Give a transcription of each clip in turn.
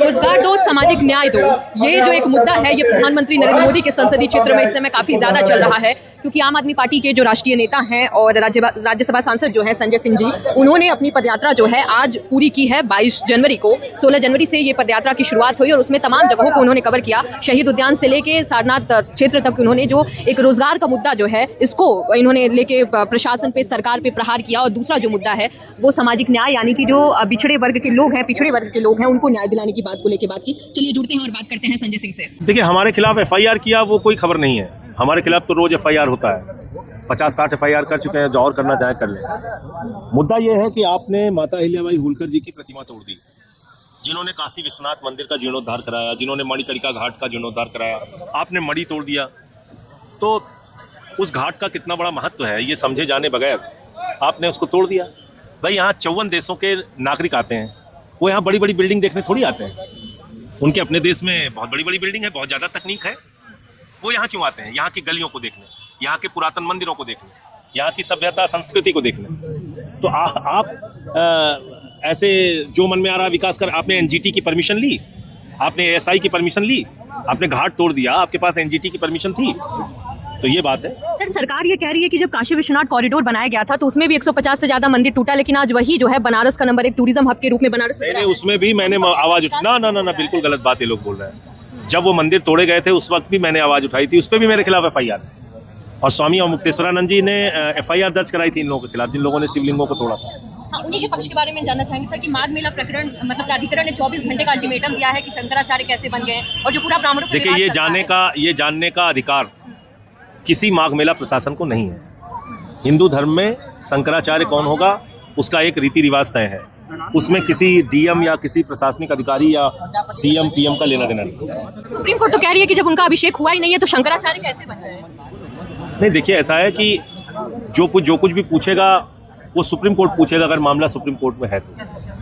रोजगार दो, सामाजिक न्याय दो, ये जो एक मुद्दा है ये प्रधानमंत्री नरेंद्र मोदी के संसदीय क्षेत्र में इस समय काफी ज्यादा चल रहा है, क्योंकि आम आदमी पार्टी के जो राष्ट्रीय नेता हैं और राज्यसभा सांसद जो है संजय सिंह जी, उन्होंने अपनी पदयात्रा जो है आज पूरी की है 22 जनवरी को। 16 जनवरी से ये पदयात्रा की शुरुआत हुई और उसमें तमाम जगहों को उन्होंने कवर किया। शहीद उद्यान से लेके सारनाथ क्षेत्र तक उन्होंने जो एक रोजगार का मुद्दा जो है इसको इन्होंने लेके प्रशासन पे, सरकार पे प्रहार किया। और दूसरा जो मुद्दा है वो सामाजिक न्याय, यानी कि जो पिछड़े वर्ग के लोग हैं, पिछड़े वर्ग के लोग हैं, उनको न्याय दिलाने की बात को लेकर बात की। चलिए जुड़ते हैं और बात करते हैं संजय सिंह से। देखिए, हमारे खिलाफ एफआईआर किया वो कोई खबर नहीं है। हमारे खिलाफ तो रोज एफआईआर होता है, 50-60 एफआईआर कर चुके हैं। जो और करना चाहे कर ले। मुद्दा यह है कि आपने माता अहिल्याबाई होलकर जी की प्रतिमा तोड़ दी, जिन्होंने काशी विश्वनाथ मंदिर का जीर्णोद्धार कराया, जिन्होंने मणिकर्णिका घाट का जीर्णोद्धार कराया। आपने मणि तोड़ दिया, तो उस घाट का कितना बड़ा महत्व है ये समझे जाने बगैर आपने उसको तोड़ दिया। भाई, यहाँ 54 देशों के नागरिक आते हैं, वो यहाँ बड़ी बड़ी बिल्डिंग देखने थोड़ी आते हैं। उनके अपने देश में बहुत बड़ी बड़ी बिल्डिंग है, बहुत ज़्यादा तकनीक है। वो यहाँ क्यों आते हैं? यहाँ की गलियों को देखने, यहाँ के पुरातन मंदिरों को देखने, यहाँ की सभ्यता संस्कृति को देखने। तो आप ऐसे जो मन में आ रहा विकास कर, आपने एनजीटी की परमिशन ली, आपने एएसआई की परमिशन ली, आपने घाट तोड़ दिया, आपके पास एनजीटी की परमिशन थी, तो ये बात है। सर, सरकार ये कह रही है कि जब काशी विश्वनाथ कॉरिडोर बनाया गया था तो उसमें भी 150 से ज्यादा मंदिर टूटा, लेकिन आज वही जो है बनारस का नंबर 1 टूरिज्म हब के रूप में बनारस नहीं, उसमें भी मैंने आवाज ना, बिल्कुल गलत बात ये लोग बोल रहे हैं। जब वो मंदिर तोड़े गए थे उस वक्त भी मैंने आवाज उठाई थी, उस पर भी मेरे खिलाफ एफआईआर है। और स्वामी मुक्तेश्वरानंद जी ने एफआईआर दर्ज कराई थी इन लोगों के खिलाफ, जिन लोगों ने शिवलिंगों को तोड़ा था। हाँ, उन्हीं के पक्ष के बारे में जानना चाहेंगे सर कि माघ मेला प्रकरण मतलब प्राधिकरण ने 24 घंटे का अल्टीमेटम दिया है कि शंकराचार्य कैसे बन गए, और जो पूरा ब्राह्मणों का देखिए, ये जानने का अधिकार किसी माघ मेला प्रशासन को नहीं है। हिंदू धर्म में शंकराचार्य कौन होगा उसका एक रीति रिवाज तय है, उसमें किसी डीएम या किसी प्रशासनिक अधिकारी या सीएम पीएम का लेना देना नहीं। सुप्रीम कोर्ट तो कह रही है कि जब उनका अभिषेक हुआ ही नहीं है तो शंकराचार्य कैसे बन गए? नहीं, देखिए, ऐसा है कि जो कुछ भी पूछेगा वो सुप्रीम कोर्ट पूछेगा, अगर मामला सुप्रीम कोर्ट में है तो।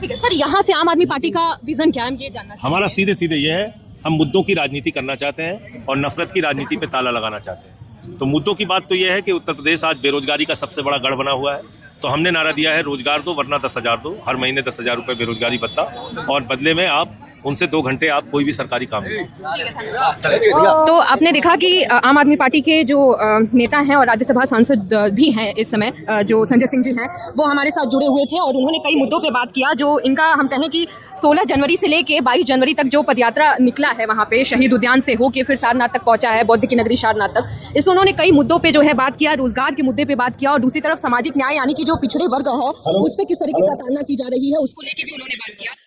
ठीक है सर, यहाँ से आम आदमी पार्टी का विजन क्या है, ये जानना चाहिए। हमारा सीधे ये है, हम मुद्दों की राजनीति करना चाहते हैं और नफरत की राजनीति पे ताला लगाना चाहते हैं। तो मुद्दों की बात तो यह है कि उत्तर प्रदेश आज बेरोजगारी का सबसे बड़ा गढ़ बना हुआ है, तो हमने नारा दिया है रोजगार दो वरना 10,000 दो। हर महीने 10,000 रुपये बेरोजगारी भत्ता, और बदले में आप उनसे 2 घंटे आप कोई भी सरकारी काम नहीं। तो आपने देखा कि आम आदमी पार्टी के जो नेता हैं और राज्यसभा सांसद भी हैं इस समय, जो संजय सिंह जी हैं, वो हमारे साथ जुड़े हुए थे और उन्होंने कई मुद्दों पे बात किया। जो इनका हम कहें कि 16 जनवरी से लेके 22 जनवरी तक जो पदयात्रा निकला है वहाँ पे शहीद उद्यान से होके फिर सारनाथ तक पहुंचा है, बौद्ध की नगरी सारनाथ तक, इसमें उन्होंने कई मुद्दों पे जो है बात किया, रोजगार के मुद्दे पे बात किया, और दूसरी तरफ सामाजिक न्याय यानी कि जो पिछड़े वर्ग है उस पर किस तरह की प्रताड़ना की जा रही है उसको लेके भी उन्होंने बात किया।